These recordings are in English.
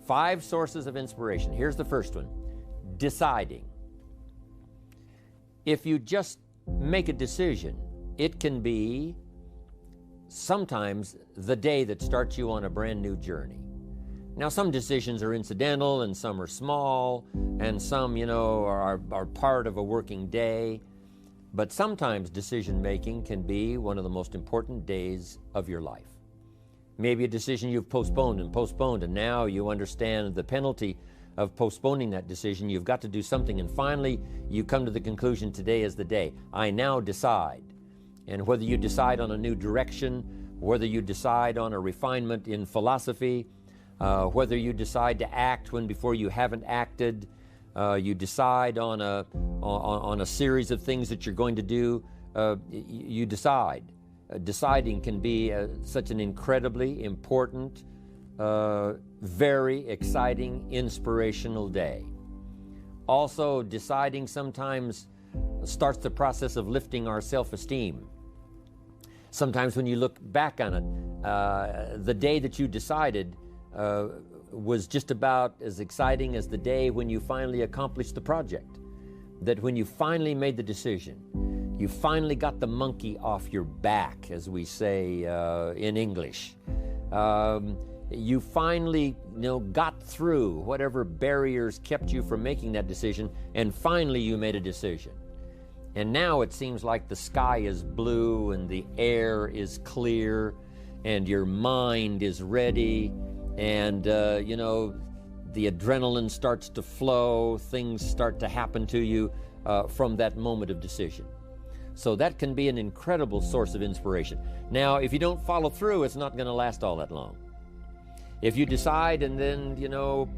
5 sources of inspiration. Here's the first one, deciding. If you just make a decision, it can be sometimes the day that starts you on a brand new journey. Now, some decisions are incidental and some are small and some, are part of a working day. But sometimes decision making can be one of the most important days of your life. Maybe a decision you've postponed, and now you understand the penalty of postponing that decision. You've got to do something, and finally you come to the conclusion, today is the day. I now decide. And whether you decide on a new direction, whether you decide on a refinement in philosophy, whether you decide to act when before you haven't acted, you decide on a series of things that you're going to do, you decide. Deciding can be such an incredibly important, very exciting, inspirational day. Also, deciding sometimes starts the process of lifting our self-esteem. Sometimes when you look back on it, the day that you decided was just about as exciting as the day when you finally accomplished the project. That when you finally made the decision, you finally got the monkey off your back, as we say in English. You finally got through whatever barriers kept you from making that decision, and finally you made a decision. And now it seems like the sky is blue and the air is clear and your mind is ready, and the adrenaline starts to flow, things start to happen to you from that moment of decision. So that can be an incredible source of inspiration. Now, if you don't follow through, it's not going to last all that long. If you decide and then,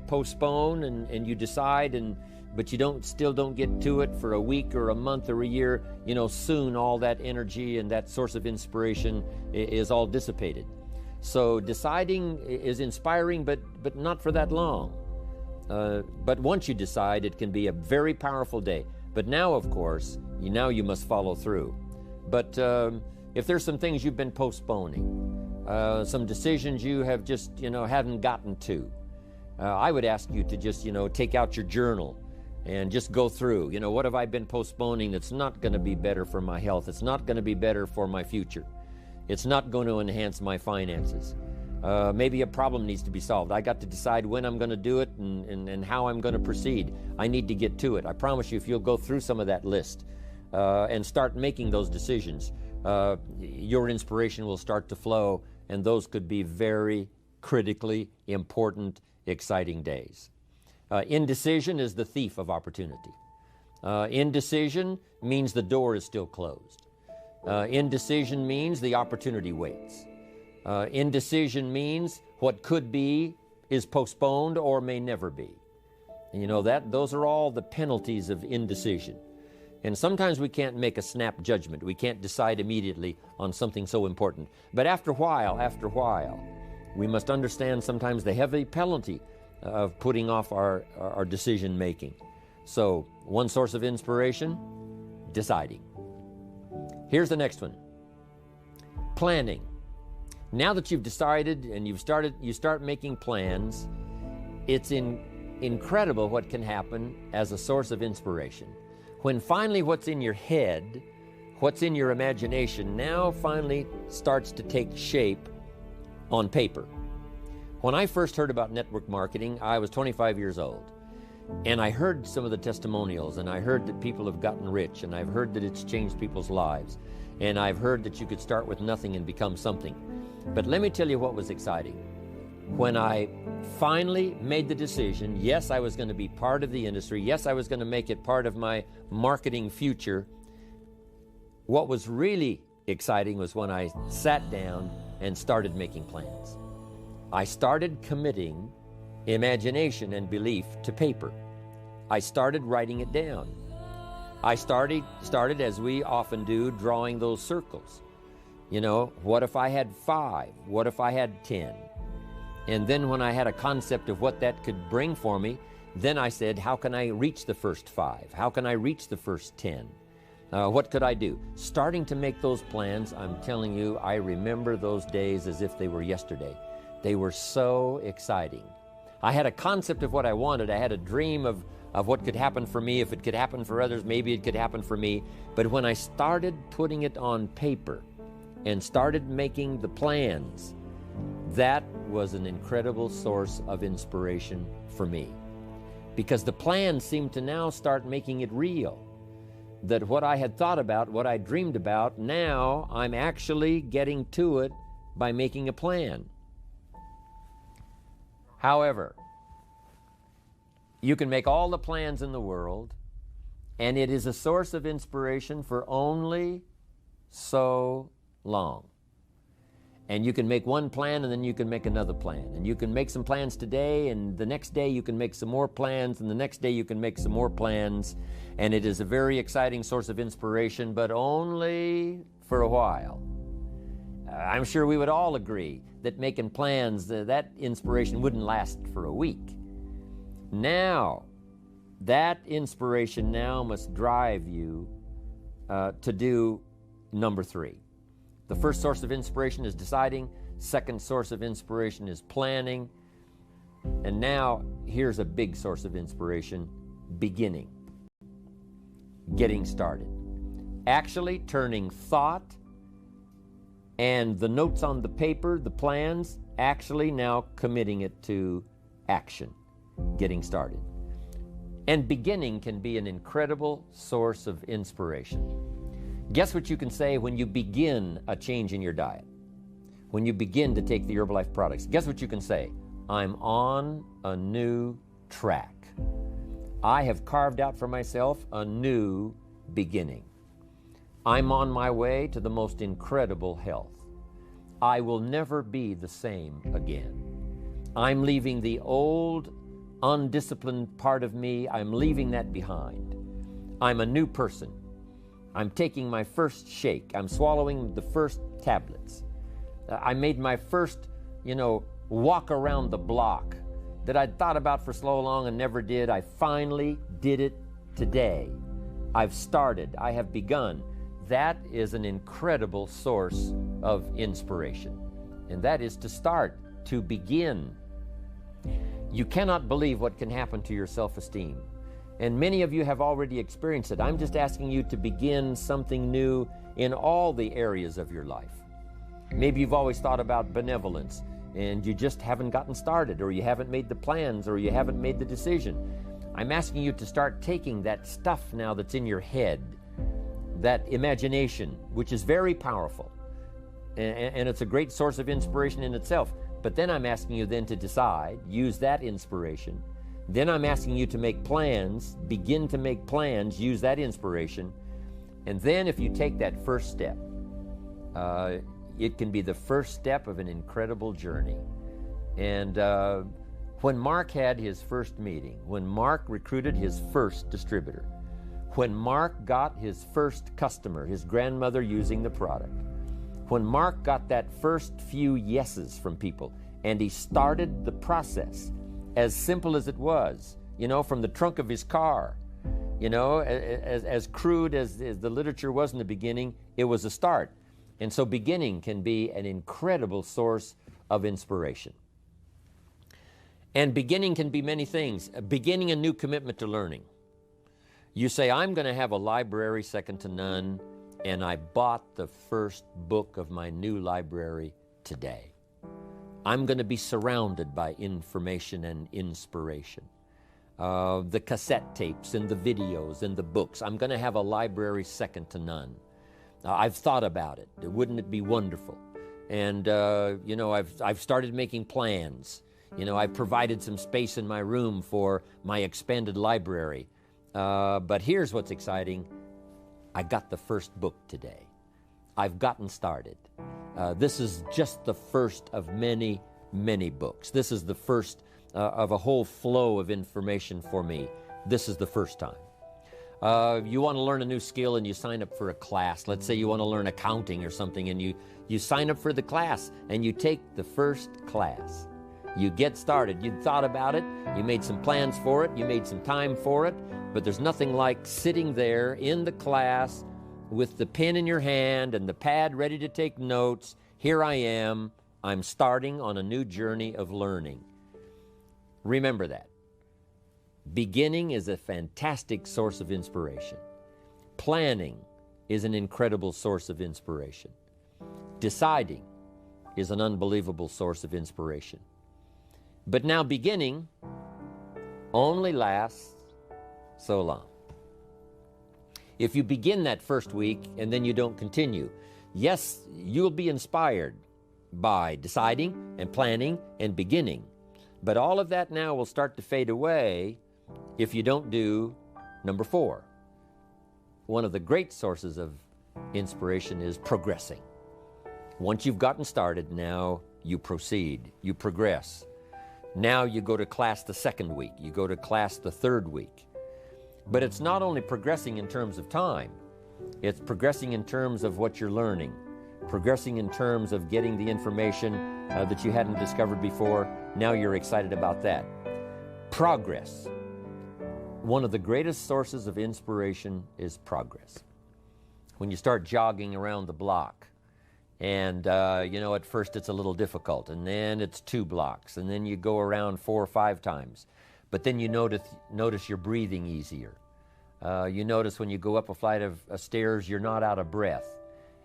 postpone and you decide, but you still don't get to it for a week or a month or a year, soon all that energy and that source of inspiration is all dissipated. So deciding is inspiring, but not for that long. But once you decide, it can be a very powerful day. But now, of course, you must follow through. But if there's some things you've been postponing, some decisions you have just, haven't gotten to, I would ask you to just, take out your journal and just go through, what have I been postponing that's not going to be better for my health? It's not going to be better for my future. It's not going to enhance my finances. Maybe a problem needs to be solved. I got to decide when I'm going to do it and how I'm going to proceed. I need to get to it. I promise you, if you'll go through some of that list and start making those decisions, your inspiration will start to flow, and those could be very critically important, exciting days. Indecision is the thief of opportunity. Indecision means the door is still closed. Indecision means the opportunity waits. Indecision means what could be is postponed or may never be. And those are all the penalties of indecision. And sometimes we can't make a snap judgment. We can't decide immediately on something so important. But after a while, we must understand sometimes the heavy penalty of putting off our decision making. So, one source of inspiration, deciding. Here's the next one, planning. Now that you've decided and you start making plans, it's incredible what can happen as a source of inspiration. When finally what's in your head, what's in your imagination, now finally starts to take shape on paper. When I first heard about network marketing, I was 25 years old. And I heard some of the testimonials, and I heard that people have gotten rich, and I've heard that it's changed people's lives. And I've heard that you could start with nothing and become something. But let me tell you what was exciting. When I finally made the decision, yes, I was going to be part of the industry, yes, I was going to make it part of my marketing future, what was really exciting was when I sat down and started making plans. I started committing imagination and belief to paper. I started writing it down. I started as we often do, drawing those circles. What if I had 5? What if I had 10? And then when I had a concept of what that could bring for me, then I said, how can I reach the first 5? How can I reach the first 10? What could I do? Starting to make those plans, I'm telling you, I remember those days as if they were yesterday. They were so exciting. I had a concept of what I wanted. I had a dream of what could happen for me. If it could happen for others, maybe it could happen for me. But when I started putting it on paper and started making the plans, that was an incredible source of inspiration for me. Because the plans seemed to now start making it real. That what I had thought about, what I dreamed about, now I'm actually getting to it by making a plan. However, you can make all the plans in the world, and it is a source of inspiration for only so long. And you can make one plan, and then you can make another plan. And you can make some plans today, and the next day you can make some more plans, and the next day you can make some more plans. And it is a very exciting source of inspiration, but only for a while. I'm sure we would all agree that making plans, that inspiration wouldn't last for a week. Now, that inspiration now must drive you to do number 3. The first source of inspiration is deciding. Second source of inspiration is planning. And now, here's a big source of inspiration: beginning. Getting started. Actually turning thought and the notes on the paper, the plans, actually now committing it to action. Getting started. And beginning can be an incredible source of inspiration. Guess what you can say when you begin a change in your diet? When you begin to take the Herbalife products, guess what you can say? I'm on a new track. I have carved out for myself a new beginning. I'm on my way to the most incredible health. I will never be the same again. I'm leaving the old, undisciplined part of me. I'm leaving that behind. I'm a new person. I'm taking my first shake. I'm swallowing the first tablets. I made my first, walk around the block that I'd thought about for so long and never did. I finally did it today. I've started. I have begun. That is an incredible source of inspiration. And that is to start, to begin. You cannot believe what can happen to your self-esteem. And many of you have already experienced it. I'm just asking you to begin something new in all the areas of your life. Maybe you've always thought about benevolence and you just haven't gotten started, or you haven't made the plans, or you haven't made the decision. I'm asking you to start taking that stuff now that's in your head, that imagination, which is very powerful, and it's a great source of inspiration in itself. But then I'm asking you then to decide, use that inspiration. Then I'm asking you to make plans, begin to make plans, use that inspiration. And then if you take that first step, it can be the first step of an incredible journey. And when Mark had his first meeting, when Mark recruited his first distributor, when Mark got his first customer, his grandmother using the product, when Mark got that first few yeses from people, and he started the process, as simple as it was, from the trunk of his car, as crude as the literature was in the beginning, it was a start. And so beginning can be an incredible source of inspiration. And beginning can be many things. Beginning a new commitment to learning. You say, I'm going to have a library second to none, and I bought the first book of my new library today. I'm going to be surrounded by information and inspiration. The cassette tapes and the videos and the books. I'm going to have a library second to none. I've thought about it. Wouldn't it be wonderful? And, I've started making plans. I've provided some space in my room for my expanded library. But here's what's exciting. I got the first book today. I've gotten started. This is just the first of many, many books. This is the first of a whole flow of information for me. This is the first time. You want to learn a new skill and you sign up for a class. Let's say you want to learn accounting or something, and you sign up for the class and you take the first class. You get started. You thought about it. You made some plans for it. You made some time for it. But there's nothing like sitting there in the class with the pen in your hand and the pad ready to take notes. Here I am. I'm starting on a new journey of learning. Remember that. Beginning is a fantastic source of inspiration. Planning is an incredible source of inspiration. Deciding is an unbelievable source of inspiration. But now beginning only lasts so long. If you begin that first week and then you don't continue, yes, you'll be inspired by deciding and planning and beginning. But all of that now will start to fade away if you don't do number 4. One of the great sources of inspiration is progressing. Once you've gotten started, now you proceed, you progress. Now you go to class the second week, you go to class the third week. But it's not only progressing in terms of time, it's progressing in terms of what you're learning, progressing in terms of getting the information that you hadn't discovered before. Now you're excited about that. Progress. One of the greatest sources of inspiration is progress. When you start jogging around the block, and at first it's a little difficult, and then it's 2 blocks, and then you go around 4 or 5 times. But then you notice you're breathing easier. You notice when you go up a flight of stairs, you're not out of breath.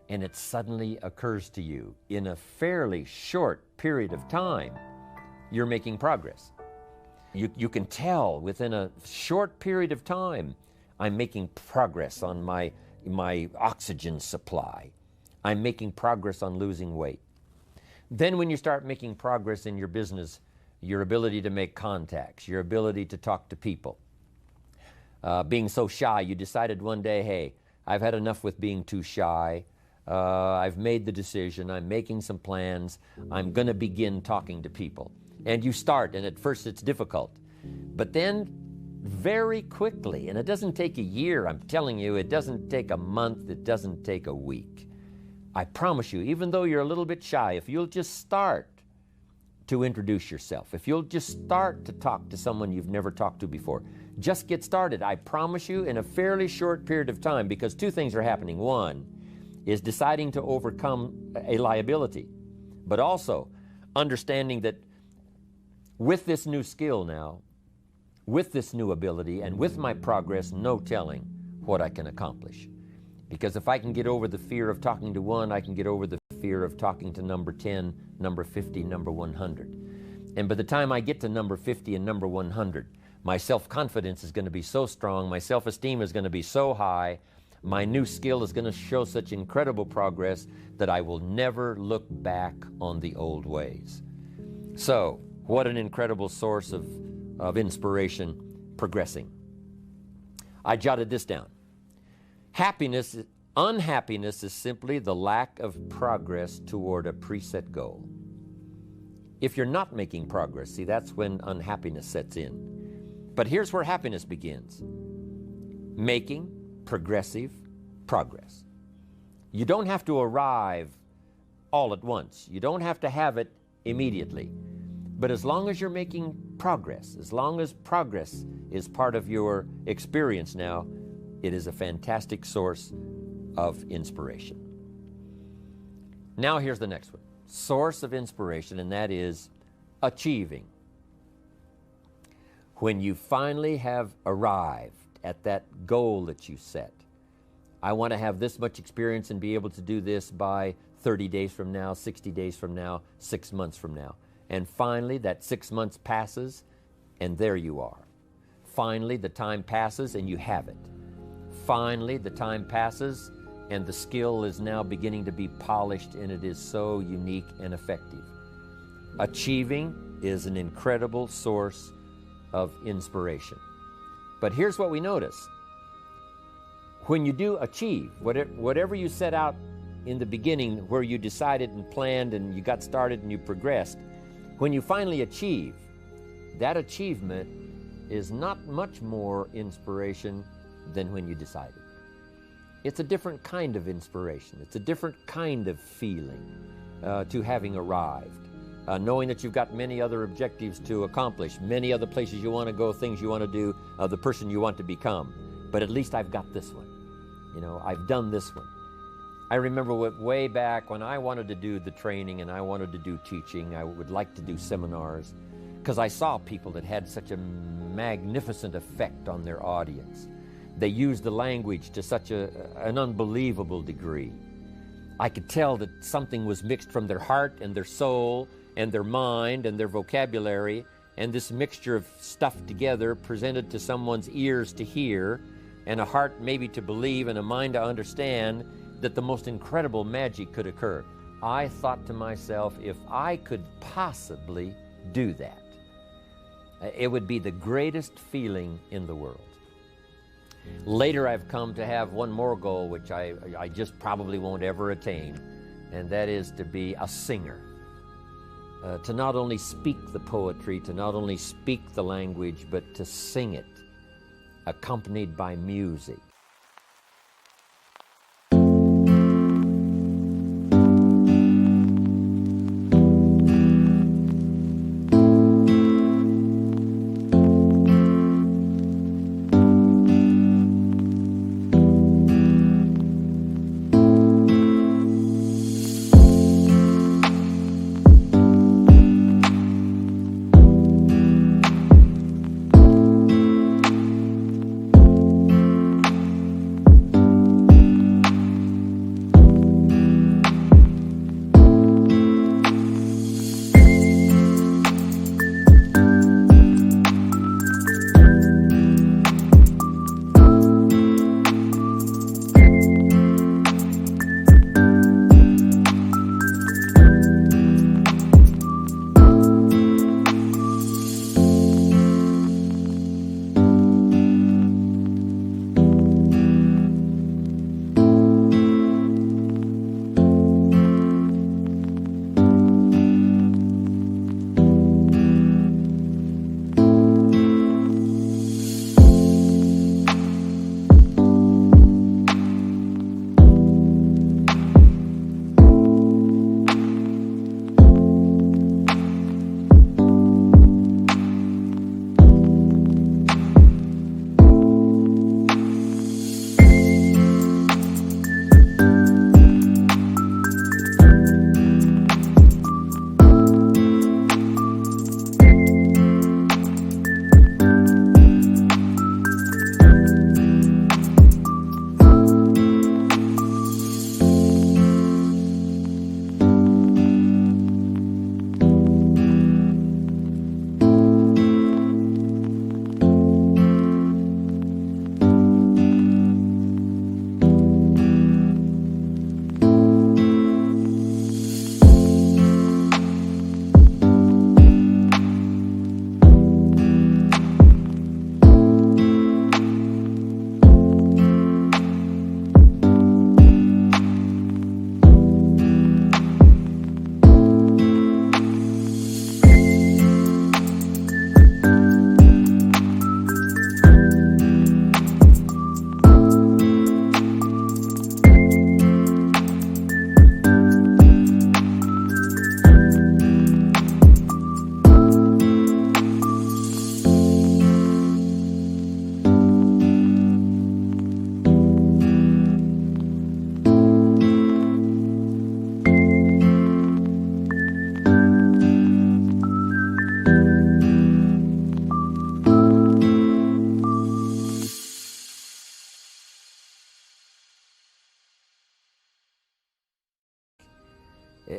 And it suddenly occurs to you, in a fairly short period of time, you're making progress. You can tell within a short period of time, I'm making progress on my oxygen supply. I'm making progress on losing weight. Then when you start making progress in your business, your ability to make contacts, your ability to talk to people. Being so shy, you decided one day, hey, I've had enough with being too shy. I've made the decision. I'm making some plans. I'm going to begin talking to people. And you start, and at first it's difficult. But then very quickly, and it doesn't take a year, I'm telling you, it doesn't take a month, it doesn't take a week. I promise you, even though you're a little bit shy, if you'll just start to introduce yourself, if you'll just start to talk to someone you've never talked to before, just get started. I promise you, in a fairly short period of time, because 2 things are happening. One is deciding to overcome a liability, but also understanding that with this new skill now, with this new ability, and with my progress, no telling what I can accomplish. Because if I can get over the fear of talking to one, I can get over the fear of talking to number 10, number 50, number 100. And by the time I get to number 50 and number 100, my self-confidence is going to be so strong, my self-esteem is going to be so high, my new skill is going to show such incredible progress that I will never look back on the old ways. So, what an incredible source of inspiration, progressing. I jotted this down. Unhappiness is simply the lack of progress toward a preset goal. If you're not making progress, see, that's when unhappiness sets in. But here's where happiness begins. Making progressive progress. You don't have to arrive all at once. You don't have to have it immediately. But as long as you're making progress, as long as progress is part of your experience now, it is a fantastic source of inspiration. Now here's the next one. Source of inspiration, and that is achieving. When you finally have arrived at that goal that you set, I want to have this much experience and be able to do this by 30 days from now, 60 days from now, 6 months from now. And finally, that 6 months passes, and there you are. Finally, the time passes, and you have it. Finally, the time passes, and the skill is now beginning to be polished, and it is so unique and effective. Achieving is an incredible source of inspiration. But here's what we notice. When you do achieve, whatever you set out in the beginning, where you decided and planned and you got started and you progressed, when you finally achieve, that achievement is not much more inspiration than when you decided. It's a different kind of inspiration. It's a different kind of feeling to having arrived. Knowing that you've got many other objectives to accomplish, many other places you want to go, things you want to do, the person you want to become. But at least I've got this one. You know, I've done this one. I remember way back when I wanted to do the training and I wanted to do teaching, I would like to do seminars. because I saw people that had such a magnificent effect on their audience. They used the language to such an unbelievable degree. I could tell that something was mixed from their heart and their soul and their mind and their vocabulary, and this mixture of stuff together presented to someone's ears to hear and a heart maybe to believe and a mind to understand that the most incredible magic could occur. I thought to myself, if I could possibly do that, it would be the greatest feeling in the world. Later, I've come to have one more goal, which I just probably won't ever attain, and that is to be a singer. To not only speak the poetry, to not only speak the language, but to sing it, accompanied by music.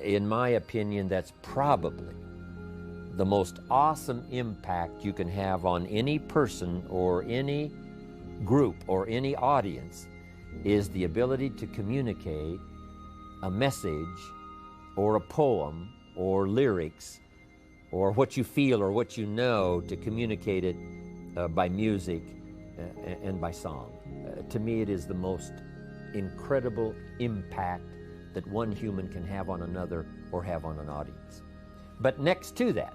In my opinion, that's probably the most awesome impact you can have on any person or any group or any audience, is the ability to communicate a message or a poem or lyrics or what you feel or what you know, to communicate it by music and by song. To me, it is the most incredible impact that one human can have on another or have on an audience. But next to that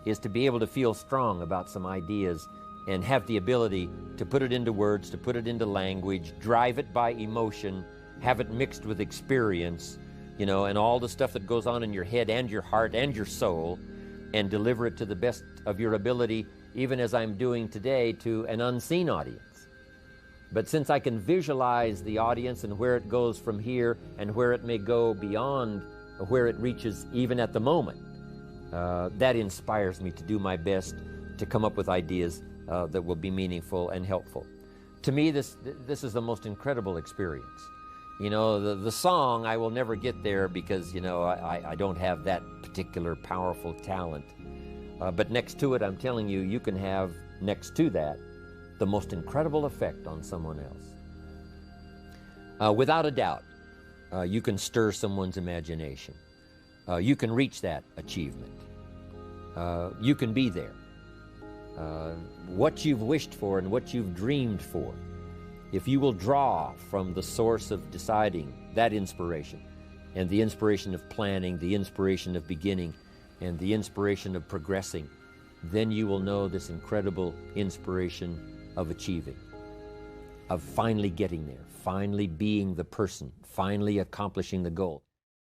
is to be able to feel strong about some ideas and have the ability to put it into words, to put it into language, drive it by emotion, have it mixed with experience, you know, and all the stuff that goes on in your head and your heart and your soul, and deliver it to the best of your ability, even as I'm doing today, to an unseen audience. But since I can visualize the audience and where it goes from here and where it may go beyond where it reaches even at the moment, that inspires me to do my best to come up with ideas that will be meaningful and helpful. To me, this is the most incredible experience. You know, the song, I will never get there because, you know, I don't have that particular powerful talent. But next to it, I'm telling you, you can have, next to that, the most incredible effect on someone else. Without a doubt, you can stir someone's imagination. You can reach that achievement. You can be there. What you've wished for and what you've dreamed for, if you will draw from the source of deciding that inspiration, and the inspiration of planning, the inspiration of beginning, and the inspiration of progressing, then you will know this incredible inspiration of achieving, of finally getting there, finally being the person, finally accomplishing the goal.